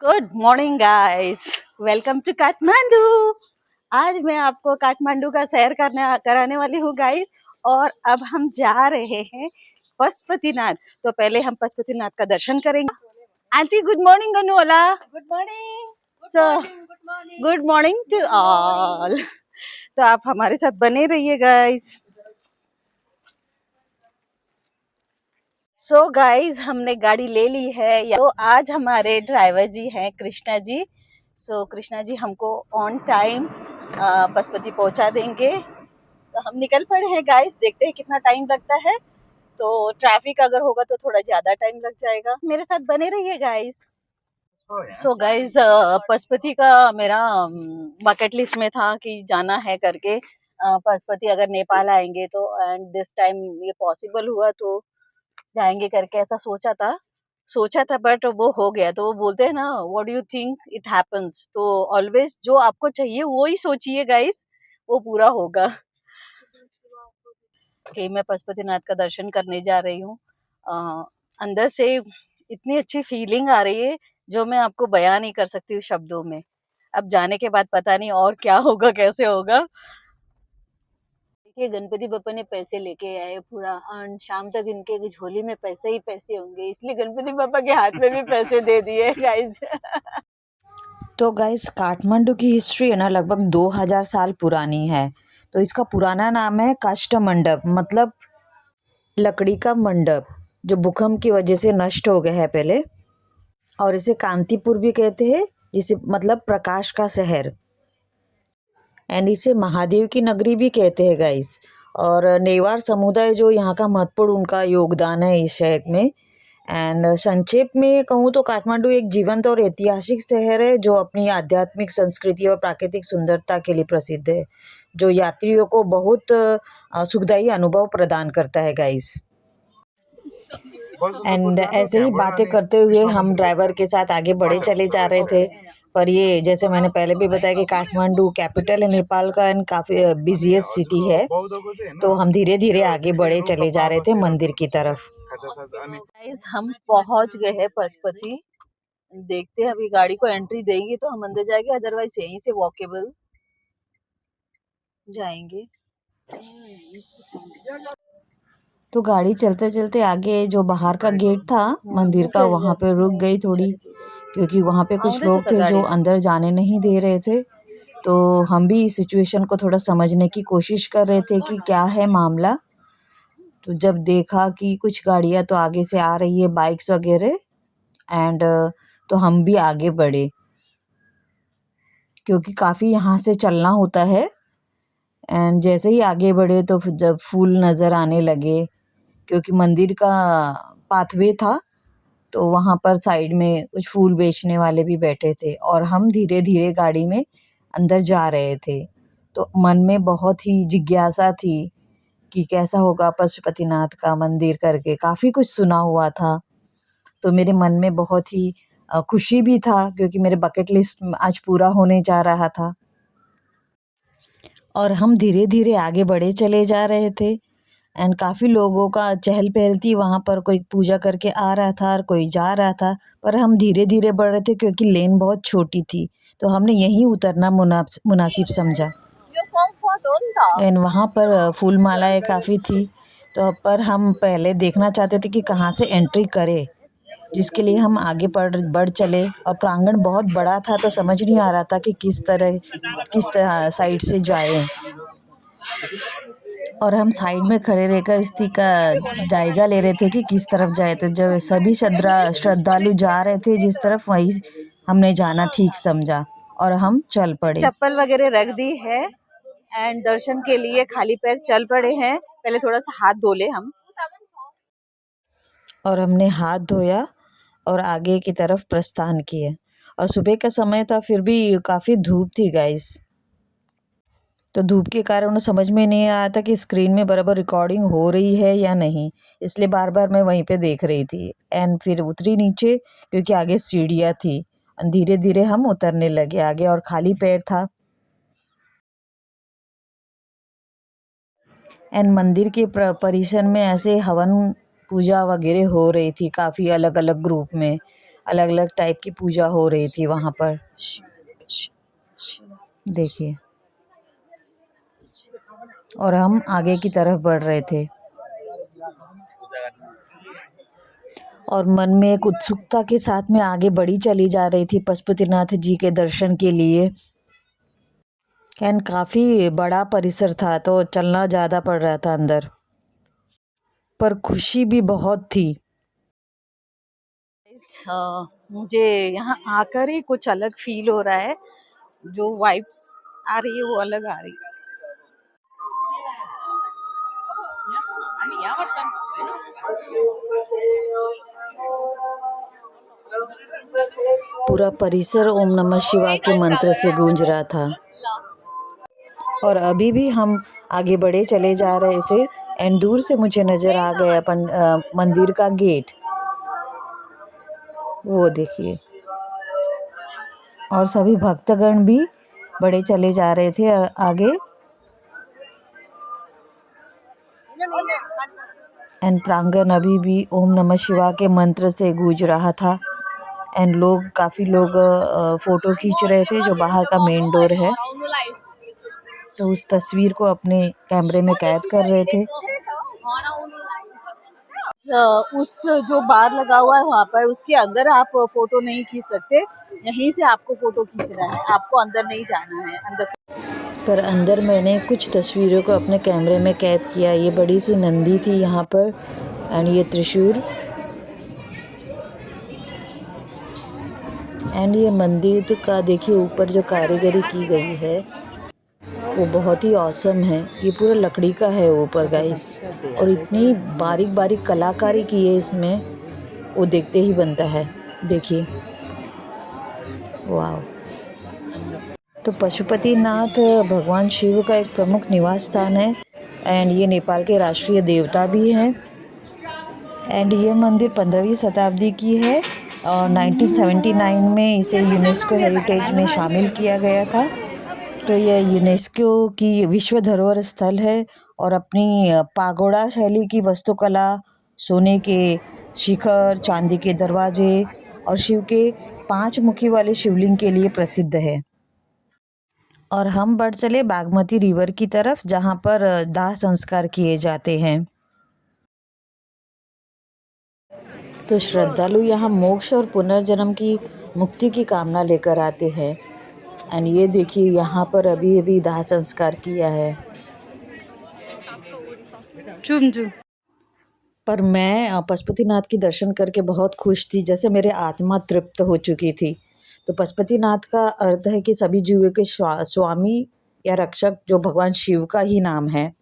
Good morning guys, welcome to Kathmandu. आज मैं आपको काठमांडू का सैर करने कराने वाली हूँ गाइस। और अब हम जा रहे हैं पशुपतिनाथ। तो पहले हम पशुपतिनाथ का दर्शन करेंगे। Aunty good morning Anula. Good morning. So good morning to all. तो आप हमारे साथ बने रहिए गाइस। सो गाइज हमने गाड़ी ले ली है। तो आज हमारे ड्राइवर जी हैं कृष्णा जी। सो कृष्णा जी हमको ऑन टाइम पशुपति पहुंचा देंगे। तो हम निकल पड़े हैं गाइस, देखते हैं कितना टाइम लगता है। तो ट्रैफिक अगर होगा तो थोड़ा ज्यादा टाइम लग जाएगा। मेरे साथ बने रहिए गाइस। सो गाइज पशुपति का मेरा बकेट लिस्ट में था कि जाना है करके। पशुपति अगर नेपाल आएंगे तो एंड दिस टाइम ये पॉसिबल हुआ तो जाएंगे करके ऐसा सोचा था बट वो हो गया। तो वो बोलते हैं ना, what do you think it happens. तो ऑलवेज जो आपको चाहिए वो ही सोचिए गाइस, वो पूरा होगा। कि मैं पशुपतिनाथ का दर्शन करने जा रही हूँ। अंदर से इतनी अच्छी फीलिंग आ रही है जो मैं आपको बयान नहीं कर सकती हूँ शब्दों में। अब जाने के बाद पता नहीं और क्या होगा, कैसे होगा। देखिए गणपति बप्पा ने पैसे लेके आए पूरा, और शाम तक इनके झोली में पैसे ही पैसे होंगे, इसलिए गणपति बप्पा के हाथ में भी पैसे दे दिए गाइस। तो गाइस काठमांडू की हिस्ट्री है ना लगभग 2000 साल पुरानी है। तो इसका पुराना नाम है काष्ठ मंडप, मतलब लकड़ी का मंडप, जो भूकंप की वजह से नष्ट हो गया है पहले। और इसे कांतिपुर भी कहते हैं, जिसे मतलब प्रकाश का शहर। एंड इसे महादेव की नगरी भी कहते हैं गाइस। और नेवार समुदाय जो यहाँ का महत्वपूर्ण उनका योगदान है इस शहर में। एंड संक्षेप में कहूँ तो काठमांडू एक जीवंत और ऐतिहासिक शहर है जो अपनी आध्यात्मिक संस्कृति और प्राकृतिक सुंदरता के लिए प्रसिद्ध है, जो यात्रियों को बहुत सुखदायी अनुभव प्रदान करता है गाइस। एंड ऐसे ही बातें करते हुए हम ड्राइवर के साथ आगे बढ़े चले जा रहे थे। पर ये जैसे मैंने पहले भी बताया कि काठमांडू कैपिटल है नेपाल का एंड काफ़ी बिजिएस्ट सिटी है। तो हम धीरे धीरे आगे बढ़े चले जा रहे थे मंदिर की तरफ। गाइस हम पहुंच गए हैं पशुपति। देखते हैं, अभी गाड़ी को एंट्री देंगे तो हम अंदर जाएंगे, अदरवाइज यहीं से वॉकेबल जाएंगे। तो गाड़ी चलते चलते आगे जो बाहर का गेट था मंदिर का, वहाँ पे रुक गई थोड़ी, क्योंकि वहाँ पे कुछ लोग थे जो अंदर जाने नहीं दे रहे थे। तो हम भी सिचुएशन को थोड़ा समझने की कोशिश कर रहे थे कि क्या है मामला। तो जब देखा कि कुछ गाड़ियाँ तो आगे से आ रही है, बाइक्स वगैरह, एंड तो हम भी आगे बढ़े, क्योंकि काफ़ी यहाँ से चलना होता है। एंड जैसे ही आगे बढ़े तो जब फूल नज़र आने लगे, क्योंकि मंदिर का पाथवे था, तो वहाँ पर साइड में कुछ फूल बेचने वाले भी बैठे थे और हम धीरे धीरे गाड़ी में अंदर जा रहे थे। तो मन में बहुत ही जिज्ञासा थी कि कैसा होगा पशुपतिनाथ का मंदिर करके, काफ़ी कुछ सुना हुआ था। तो मेरे मन में बहुत ही खुशी भी था, क्योंकि मेरे बकेट लिस्ट आज पूरा होने जा रहा था। और हम धीरे धीरे आगे बढ़े चले जा रहे थे। एंड काफ़ी लोगों का चहल पहल थी वहाँ पर, कोई पूजा करके आ रहा था और कोई जा रहा था। पर हम धीरे धीरे बढ़ रहे थे क्योंकि लेन बहुत छोटी थी, तो हमने यहीं उतरना मुनासिब समझा। एंड वहाँ पर फूल मालाएँ काफ़ी थी। तो पर हम पहले देखना चाहते थे कि कहाँ से एंट्री करें, जिसके लिए हम आगे बढ़ चले। और प्रांगण बहुत बड़ा था, तो समझ नहीं आ रहा था कि किस तरह साइड से जाएं। और हम साइड में खड़े रहकर स्थिति का जायजा ले रहे थे कि किस तरफ जाए। तो जब सभी श्रद्धालु जा रहे थे जिस तरफ, वही हमने जाना ठीक समझा और हम चल पड़े। चप्पल वगैरह रख दी है एंड दर्शन के लिए खाली पैर चल पड़े हैं। पहले थोड़ा सा हाथ धो ले हम। और हमने हाथ धोया और आगे की तरफ प्रस्थान किए। और सुबह का समय था, फिर भी काफ़ी धूप थी गाइस। तो धूप के कारण उन्हें समझ में नहीं आ रहा था कि स्क्रीन में बराबर रिकॉर्डिंग हो रही है या नहीं, इसलिए बार बार मैं वहीं पे देख रही थी। एंड फिर उतरी नीचे, क्योंकि आगे सीढ़ियाँ थी। धीरे धीरे हम उतरने लगे आगे, और खाली पैर था। एंड मंदिर के परिसर में ऐसे हवन पूजा वगैरह हो रही थी, काफ़ी अलग अलग ग्रुप में। अलग अलग टाइप की पूजा हो रही थी वहाँ पर। देखिए, और हम आगे की तरफ बढ़ रहे थे और मन में एक उत्सुकता के साथ में आगे बढ़ी चली जा रही थी पशुपतिनाथ जी के दर्शन के लिए। एंड काफ़ी बड़ा परिसर था तो चलना ज़्यादा पड़ रहा था अंदर, पर खुशी भी बहुत थी। मुझे यहाँ आकर ही कुछ अलग फील हो रहा है, जो वाइब्स आ रही है वो अलग आ रही है। पूरा परिसर ओम नमः शिवाय के मंत्र से गूंज रहा था और अभी भी हम आगे बढ़े चले जा रहे थे एंड दूर से मुझे नज़र आ गया मंदिर का गेट, वो देखिए। और सभी भक्तगण भी बढ़े चले जा रहे थे आगे एंड प्रांगण अभी भी ओम नमः शिवाय के मंत्र से गूंज रहा था एंड काफ़ी लोग फ़ोटो खींच रहे थे जो बाहर का मेन डोर है, तो उस तस्वीर को अपने कैमरे में कैद कर रहे थे। उस जो बार लगा हुआ है वहाँ पर, उसके अंदर आप फोटो नहीं खींच सकते, यहीं से आपको फोटो खींचना है, आपको अंदर नहीं जाना है। पर अंदर मैंने कुछ तस्वीरों को अपने कैमरे में कैद किया। ये बड़ी सी नंदी थी यहाँ पर एंड ये त्रिशूल एंड ये मंदिर का देखिए ऊपर जो कारीगरी की गई है वो बहुत ही औसम है। ये पूरा लकड़ी का है ऊपर गाइस, और इतनी बारीक बारीक कलाकारी की है इसमें, वो देखते ही बनता है। देखिए, वाह। तो पशुपतिनाथ भगवान शिव का एक प्रमुख निवास स्थान है एंड ये नेपाल के राष्ट्रीय देवता भी हैं एंड ये मंदिर 15वीं शताब्दी की है और 1979 में इसे यूनेस्को हेरिटेज में शामिल किया गया था। तो यह यूनेस्को की विश्व धरोहर स्थल है और अपनी पागोड़ा शैली की वास्तुकला, सोने के शिखर, चांदी के दरवाजे और शिव के 5 मुखी वाले शिवलिंग के लिए प्रसिद्ध है। और हम बढ़ चले बागमती रिवर की तरफ, जहाँ पर दाह संस्कार किए जाते हैं। तो श्रद्धालु यहाँ मोक्ष और पुनर्जन्म की मुक्ति की कामना लेकर आते हैं एंड ये देखिए यहाँ पर अभी अभी दाह संस्कार किया है। चुम चुम। पर मैं पशुपतिनाथ की दर्शन करके बहुत खुश थी, जैसे मेरे आत्मा तृप्त हो चुकी थी। तो पशुपतिनाथ का अर्थ है कि सभी जीवों के स्वामी या रक्षक, जो भगवान शिव का ही नाम है।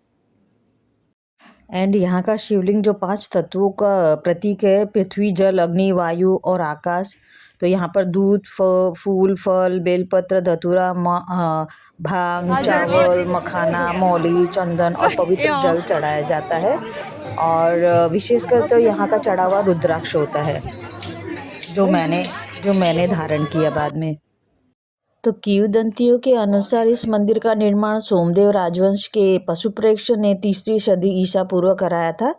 एंड यहाँ का शिवलिंग जो 5 तत्वों का प्रतीक है, पृथ्वी, जल, अग्नि, वायु और आकाश। तो यहाँ पर दूध, फूल, फल, बेलपत्र, धतूरा, भांग, चावल, मखाना, मौली, चंदन और पवित्र जल चढ़ाया जाता है। और विशेषकर तो यहाँ का चढ़ा हुआ रुद्राक्ष होता है, जो मैंने धारण किया बाद में। तो किंवदंतियों के अनुसार इस मंदिर का निर्माण सोमदेव राजवंश के पशुप्रेक्ष ने 3री सदी ईसा पूर्व कराया था,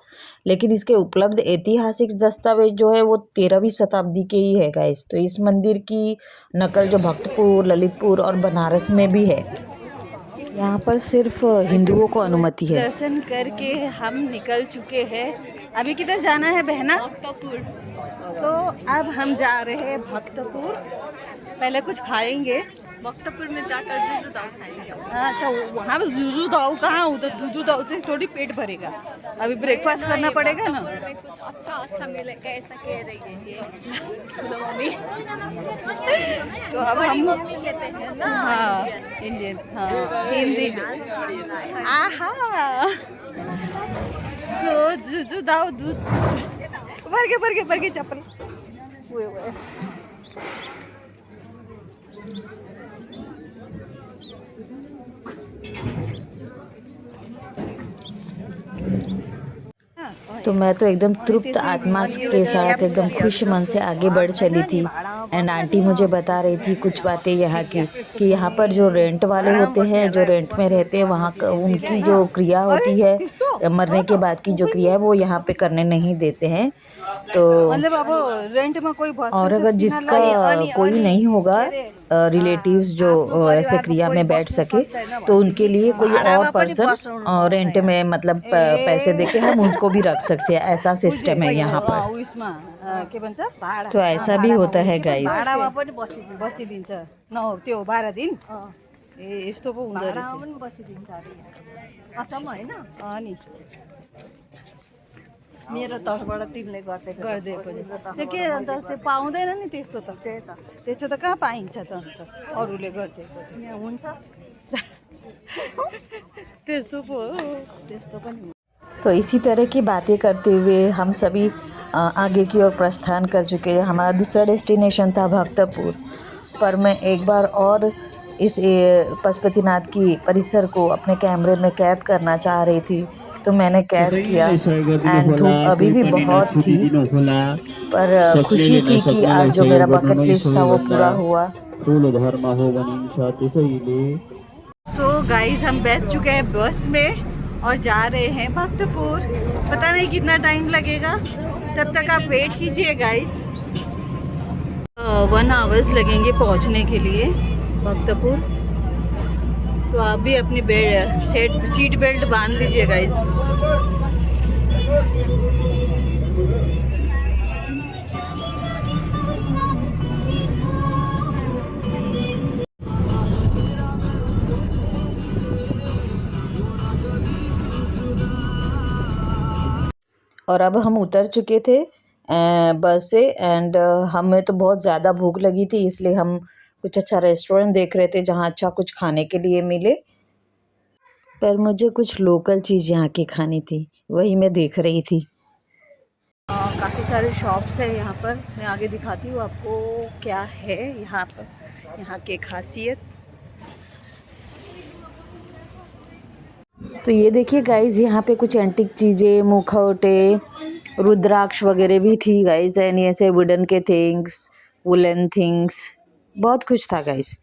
लेकिन इसके उपलब्ध ऐतिहासिक दस्तावेज जो है वो 13वीं शताब्दी के ही है गाइस। तो इस मंदिर की नकल जो भक्तपुर, ललितपुर और बनारस में भी है। यहाँ पर सिर्फ हिंदुओं को अनुमति है। दर्शन करके हम निकल चुके हैं। अभी किधर जाना है बहना? भक्तपुर। तो अब हम जा रहे हैं भक्तपुर। पहले कुछ खाएंगे, भक्तपुर में जाकर दूध दाव खाएंगे। अच्छा, वहाँ पे दूध दाव कहाँ? उधर दूध दाव से थोड़ी पेट भरेगा, अभी ब्रेकफास्ट करना पड़ेगा ना। कुछ अच्छा मिलेगा ऐसा कह रही है ये मम्मी। तो अब हम मम्मी कहते हैं ना। हाँ, इंडियन, हाँ हिंदी। आहा, सो जूजू दाव दूध भर के चप्पल। तो मैं तो एकदम तृप्त आत्मा के साथ एकदम खुश मन से आगे बढ़ चली थी एंड आंटी मुझे बता रही थी कुछ बातें यहाँ की, कि यहाँ पर जो रेंट वाले होते हैं, जो रेंट में रहते हैं, वहाँ उनकी जो क्रिया होती है, मरने के बाद की जो क्रिया है, वो यहाँ पे करने नहीं देते हैं। तो और अगर जिसका कोई नहीं होगा रिलेटिव्स जो ऐसे क्रिया में बैठ सके, तो उनके लिए कोई और पर्सन रेंट में मतलब पैसे देके हम उनको भी रख सकते हैं, ऐसा सिस्टम है यहाँ पर। तो ऐसा भी होता है गाइस। भाडामा पनि बसिदिन्छ न त्यो 12 दिन ए यस्तो पो हुँदो रहेछ भाडामा पनि बसिदिन्छ अरे यहाँ अचम्म हैन अनि मेरो तर्फबाट तिमीले गरिदिएपछि त्यो के अन्त त्यो पाउँदैन नि त्यस्तो त त्यस्तो त कहाँ पाइन्छ त अन्त अरूले गरिदिएको यहाँ हुन्छ त्यस्तो पो हो त्यस्तो पनि। तो इसी तरह की बातें करते हुए हम सभी आगे की ओर प्रस्थान कर चुके हैं। हमारा दूसरा डेस्टिनेशन था भक्तपुर, पर मैं एक बार और इस पशुपतिनाथ की परिसर को अपने कैमरे में कैद करना चाह रही थी, तो मैंने कैद किया। एंड धूप अभी भी बहुत थी, पर खुशी थी कि आज जो मेरा बकेट लिस्ट था वो पूरा हुआ। सो गाइस हम बैठ चुके हैं बस में और जा रहे हैं भक्तपुर। पता नहीं कितना टाइम लगेगा, तब तक आप वेट कीजिए गाइस। 1 आवर्स लगेंगे पहुंचने के लिए भक्तपुर, तो आप भी अपनी सीट बेल्ट बांध लीजिए गाइस। और अब हम उतर चुके थे बस से, एंड हमें तो बहुत ज़्यादा भूख लगी थी, इसलिए हम कुछ अच्छा रेस्टोरेंट देख रहे थे जहाँ अच्छा कुछ खाने के लिए मिले। पर मुझे कुछ लोकल चीज़ यहाँ की खानी थी, वही मैं देख रही थी। काफ़ी सारे शॉप्स है यहाँ पर, मैं आगे दिखाती हूँ आपको क्या है यहाँ पर, यहाँ की खासियत। तो ये देखिए गाइज, यहाँ पे कुछ एंटिक चीज़ें, मुखौटे, रुद्राक्ष वगैरह भी थी गाइज, एंड ऐसे वुडन के थिंग्स, वुलन थिंग्स, बहुत कुछ था गाइज।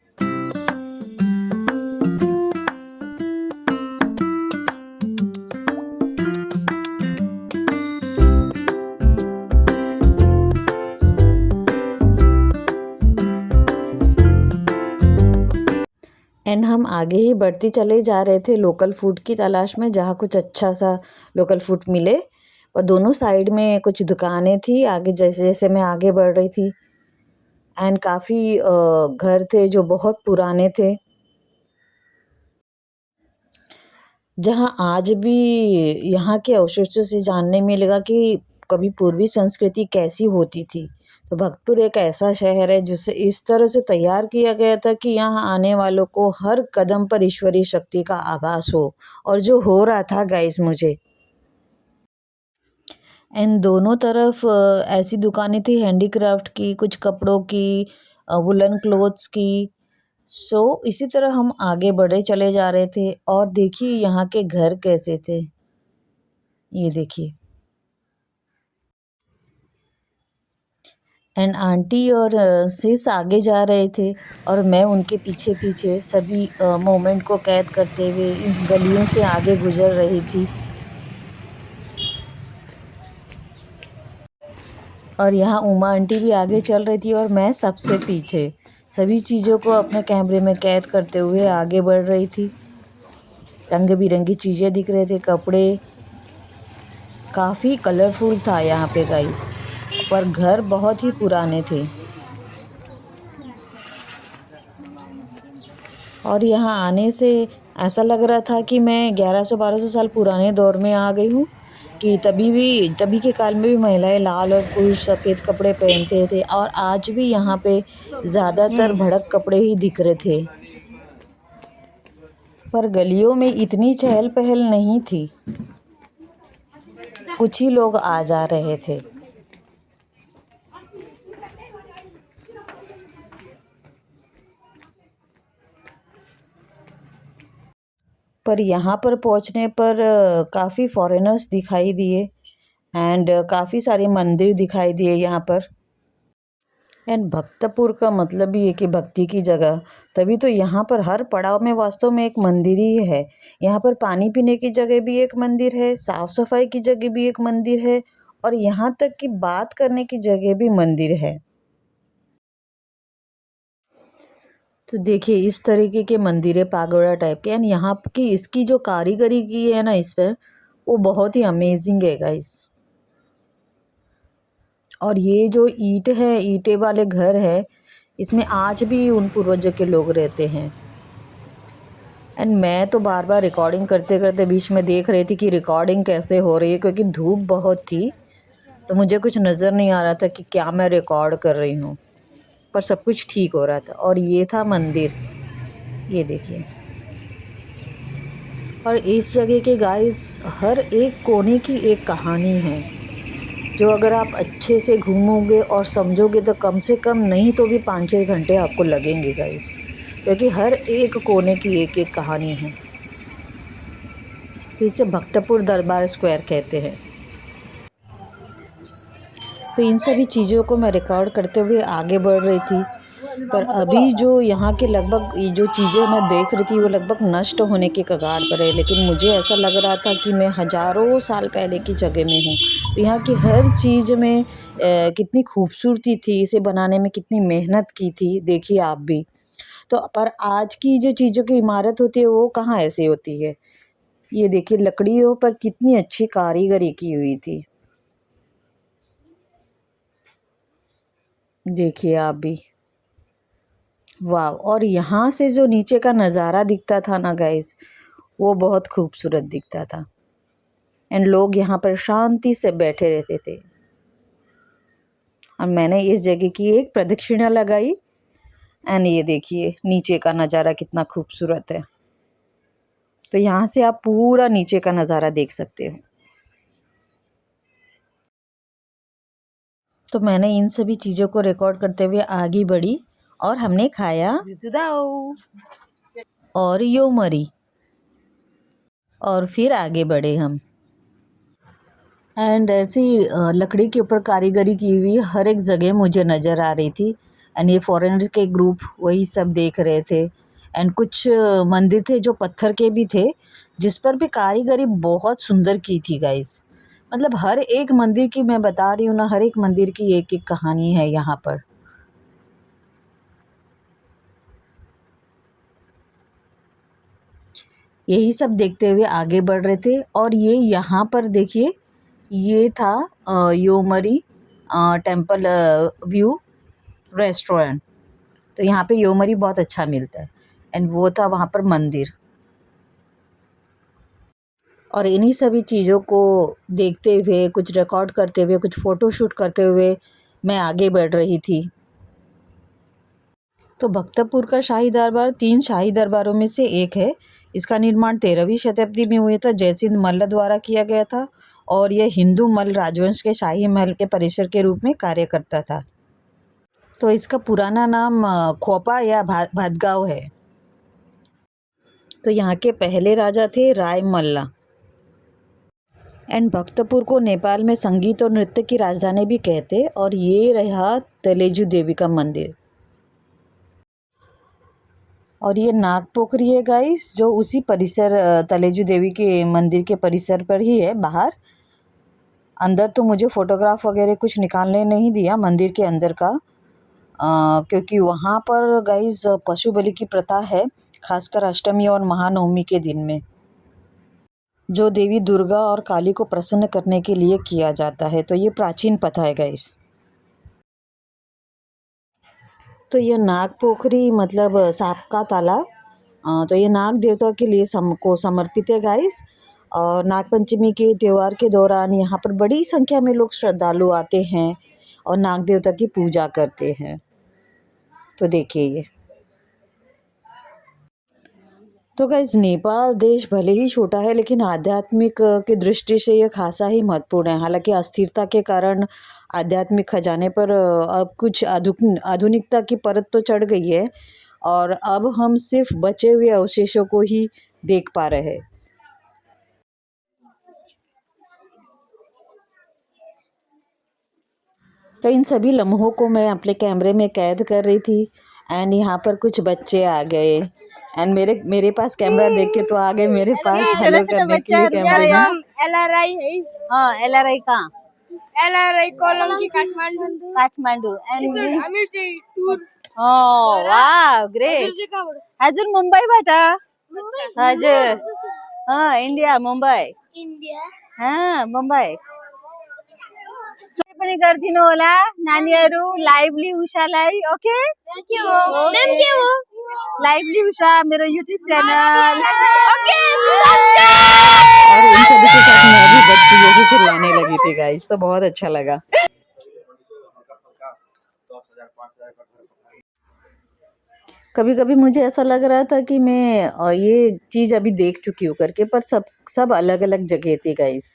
एंड हम आगे ही बढ़ते चले जा रहे थे लोकल फूड की तलाश में, जहाँ कुछ अच्छा सा लोकल फूड मिले। और दोनों साइड में कुछ दुकानें थी, आगे जैसे जैसे मैं आगे बढ़ रही थी। एंड काफ़ी घर थे जो बहुत पुराने थे, जहाँ आज भी यहाँ के अवशेषों से जानने मिलेगा कि कभी पूर्वी संस्कृति कैसी होती थी। तो भक्तपुर एक ऐसा शहर है जिसे इस तरह से तैयार किया गया था कि यहाँ आने वालों को हर कदम पर ईश्वरीय शक्ति का आभास हो, और जो हो रहा था गाइस मुझे। एंड दोनों तरफ ऐसी दुकानें थी हैंडीक्राफ्ट की, कुछ कपड़ों की, वुलन क्लोथ्स की। सो इसी तरह हम आगे बढ़े चले जा रहे थे, और देखिए यहाँ के घर कैसे थे, ये देखिए। एंड आंटी और सिस आगे जा रहे थे, और मैं उनके पीछे पीछे सभी मोमेंट को कैद करते हुए इन गलियों से आगे गुजर रही थी। और यहाँ उमा आंटी भी आगे चल रही थी, और मैं सबसे पीछे, सभी चीज़ों को अपने कैमरे में कैद करते हुए आगे बढ़ रही थी। रंग बिरंगी चीज़ें दिख रहे थे, कपड़े, काफ़ी कलरफुल था यहाँ पे गाइस, पर घर बहुत ही पुराने थे। और यहाँ आने से ऐसा लग रहा था कि मैं 1100-1200 साल पुराने दौर में आ गई हूँ, कि तभी के काल में भी महिलाएं लाल और पुरुष सफ़ेद कपड़े पहनते थे, और आज भी यहाँ पे ज़्यादातर भड़क कपड़े ही दिख रहे थे। पर गलियों में इतनी चहल पहल नहीं थी, कुछ ही लोग आ जा रहे थे। पर यहाँ पर पहुँचने पर काफ़ी फॉरेनर्स दिखाई दिए, एंड काफ़ी सारे मंदिर दिखाई दिए यहाँ पर। एंड भक्तपुर का मतलब ही है कि भक्ति की जगह, तभी तो यहाँ पर हर पड़ाव में वास्तव में एक मंदिर ही है। यहाँ पर पानी पीने की जगह भी एक मंदिर है, साफ सफाई की जगह भी एक मंदिर है, और यहाँ तक कि बात करने की जगह भी मंदिर है। तो देखिए इस तरीके के मंदिर है पागोड़ा टाइप के, एंड यहाँ की इसकी जो कारीगरी की है ना इस पर, वो बहुत ही अमेजिंग है गाइस। और ये जो ईंट है, ईंटे वाले घर है, इसमें आज भी उन पूर्वजों के लोग रहते हैं। एंड मैं तो बार बार रिकॉर्डिंग करते करते बीच में देख रही थी कि रिकॉर्डिंग कैसे हो रही है, क्योंकि धूप बहुत थी तो मुझे कुछ नज़र नहीं आ रहा था कि क्या मैं रिकॉर्ड कर रही हूँ, पर सब कुछ ठीक हो रहा था। और ये था मंदिर, ये देखिए। और इस जगह के गाइस हर एक कोने की एक कहानी है, जो अगर आप अच्छे से घूमोगे और समझोगे तो कम से कम नहीं तो भी 5-6 घंटे आपको लगेंगे गाइस, क्योंकि हर एक कोने की एक एक कहानी है। तो इसे भक्तपुर दरबार स्क्वायर कहते हैं। तो इन सभी चीज़ों को मैं रिकॉर्ड करते हुए आगे बढ़ रही थी, पर अभी जो यहाँ के लगभग ये जो चीज़ें मैं देख रही थी वो लगभग नष्ट होने के कगार पर है, लेकिन मुझे ऐसा लग रहा था कि मैं हज़ारों साल पहले की जगह में हूँ। तो यहाँ की हर चीज़ में कितनी खूबसूरती थी, इसे बनाने में कितनी मेहनत की थी, देखिए आप भी। तो पर आज की जो चीज़ों की इमारत होती है वो कहाँ ऐसी होती है। ये देखिए लकड़ियों पर कितनी अच्छी कारीगरी की हुई थी, देखिए आप भी। वाह। और यहाँ से जो नीचे का नज़ारा दिखता था ना गाइस, वो बहुत खूबसूरत दिखता था। एंड लोग यहाँ पर शांति से बैठे रहते थे। और मैंने इस जगह की एक प्रदक्षिणा लगाई, एंड ये देखिए नीचे का नज़ारा कितना खूबसूरत है। तो यहाँ से आप पूरा नीचे का नज़ारा देख सकते हो। तो मैंने इन सभी चीज़ों को रिकॉर्ड करते हुए आगे बढ़ी, और हमने खाया और यो मरी, और फिर आगे बढ़े हम। एंड ऐसी लकड़ी के ऊपर कारीगरी की हुई हर एक जगह मुझे नज़र आ रही थी। एंड ये फॉरेनर्स के ग्रुप वही सब देख रहे थे। एंड कुछ मंदिर थे जो पत्थर के भी थे, जिस पर भी कारीगरी बहुत सुंदर की थी गाइस। मतलब हर एक मंदिर की मैं बता रही हूँ ना, हर एक मंदिर की एक एक कहानी है यहाँ पर। यही सब देखते हुए आगे बढ़ रहे थे। और ये यहाँ पर देखिए, ये था योमरी टेम्पल व्यू रेस्टोरेंट। तो यहाँ पे योमरी बहुत अच्छा मिलता है, एंड वो था वहाँ पर मंदिर। और इन्हीं सभी चीज़ों को देखते हुए, कुछ रिकॉर्ड करते हुए, कुछ फ़ोटो शूट करते हुए मैं आगे बढ़ रही थी। तो भक्तपुर का शाही दरबार 3 शाही दरबारों में से एक है। इसका निर्माण 13वीं शताब्दी में हुआ था, जयसिंह मल्ल द्वारा किया गया था, और यह हिंदू मल्ल राजवंश के शाही महल के परिसर के रूप में कार्य करता था। तो इसका पुराना नाम खोपा या भादगांव है। तो यहाँ के पहले राजा थे राय मल्ला। एंड भक्तपुर को नेपाल में संगीत और नृत्य की राजधानी भी कहते। और ये रहा तलेजू देवी का मंदिर। और ये नागपोखरी है गाइस, जो उसी परिसर तलेजू देवी के मंदिर के परिसर पर ही है बाहर। अंदर तो मुझे फ़ोटोग्राफ वगैरह कुछ निकालने नहीं दिया मंदिर के अंदर का, क्योंकि वहाँ पर गाइस पशु बलि की प्रथा है, खासकर अष्टमी और महानवमी के दिन में, जो देवी दुर्गा और काली को प्रसन्न करने के लिए किया जाता है। तो ये प्राचीन प्रथा है गाइस। तो ये नागपोखरी मतलब सांप का तालाब, तो ये नाग देवता के लिए को समर्पित है गाइस। और नागपंचमी के त्यौहार के दौरान यहाँ पर बड़ी संख्या में लोग श्रद्धालु आते हैं और नाग देवता की पूजा करते हैं। तो देखिए ये। तो गाइस नेपाल देश भले ही छोटा है, लेकिन आध्यात्मिक की दृष्टि से ये खासा ही महत्वपूर्ण है। हालांकि अस्थिरता के कारण आध्यात्मिक खजाने पर अब कुछ आधुनिकता की परत तो चढ़ गई है, और अब हम सिर्फ बचे हुए अवशेषों को ही देख पा रहे हैं। तो इन सभी लम्हों को मैं अपने कैमरे में कैद कर रही थी एंड यहाँ पर कुछ बच्चे आ गए एंड मेरे पास कैमरा देख के तो आ गए मेरे पास हेलो करने के लिए कैमरे में। LRI है। हाँ LRI कहाँ? LRI कोलम की काठमांडू। काठमांडू एंड आम्ही ते टूर oh wow great हजुर मुंबईबाट हजुर इन्डिया मुंबई इंडिया मुंबई पनि गरिदिनु होला नानीहरू लाइभली उषालाई ओके के हो मैम के हो लाइभली उषा मेरो यूट्यूब चैनल ओके और इन सभी के साथ मैं भी बच्ची जैसे चिल्लाने लगी थी गाइस, तो बहुत अच्छा लगा। कभी कभी मुझे ऐसा लग रहा था कि मैं ये चीज़ अभी देख चुकी हूँ करके, पर सब अलग अलग जगह थी गाइस।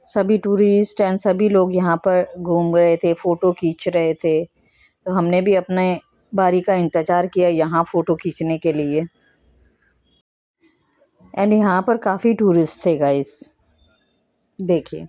सभी टूरिस्ट एंड सभी लोग यहाँ पर घूम रहे थे, फ़ोटो खींच रहे थे, तो हमने भी अपने बारी का इंतज़ार किया यहाँ फ़ोटो खींचने के लिए। एंड यहाँ पर काफ़ी टूरिस्ट थे गाइस, देखिए।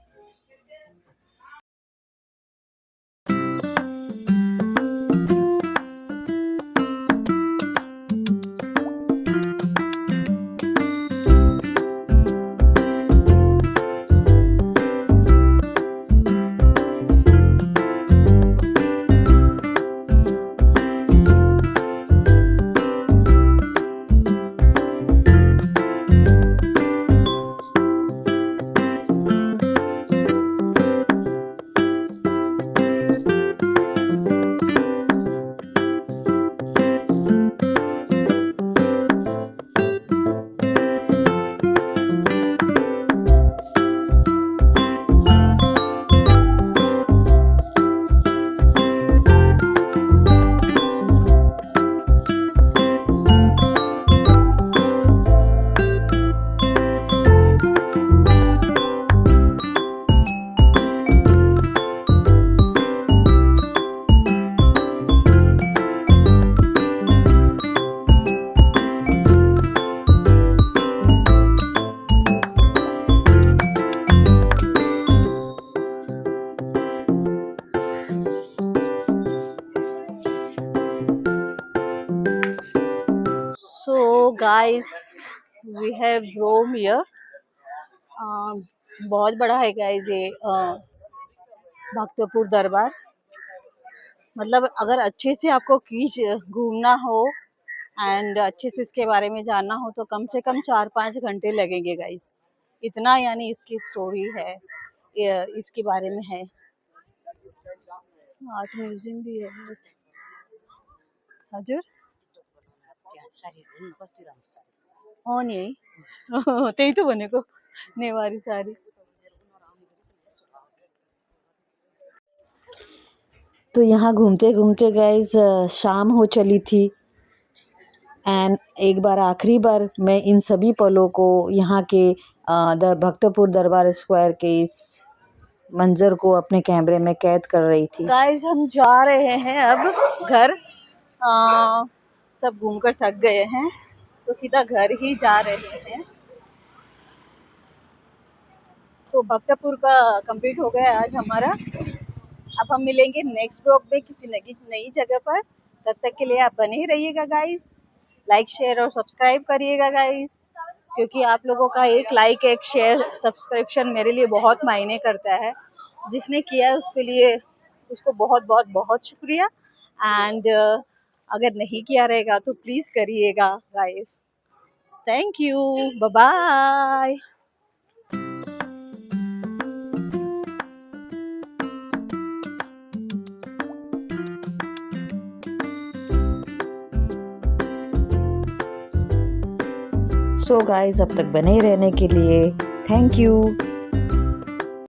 So guys, we have room here. बहुत बड़ा है गाइस ये भक्तपुर दरबार। मतलब अगर अच्छे से आपको कीच घूमना हो एंड अच्छे से इसके बारे में जानना हो तो कम से कम 4-5 घंटे लगेंगे गाइस। इतना यानी इसकी स्टोरी है, इसके बारे में है। आर्ट म्यूजियम भी है बस। हजुर हो नि है त्यही त भनेको नेवारी साडी। तो यहाँ घूमते घूमते गाइस शाम हो चली थी एंड एक बार आखिरी बार मैं इन सभी पलों को यहाँ के भक्तपुर दरबार स्क्वायर के इस मंजर को अपने कैमरे में कैद कर रही थी। गाइस हम जा रहे हैं अब घर। सब घूमकर थक गए हैं तो सीधा घर ही जा रहे हैं। तो भक्तपुर का कंप्लीट हो गया आज हमारा। अब हम मिलेंगे नेक्स्ट ब्लॉग में किसी नई जगह पर। तब तक के लिए आप बने ही रहिएगा गाइस। लाइक शेयर और सब्सक्राइब करिएगा गाइस, क्योंकि आप लोगों का एक लाइक एक शेयर सब्सक्रिप्शन मेरे लिए बहुत मायने करता है। जिसने किया है उसके लिए उसको बहुत बहुत बहुत शुक्रिया। एंड अगर नहीं किया रहेगा तो प्लीज़ करिएगा guys. Thank you, bye bye. So guys अब तक बने रहने के लिए थैंक यू।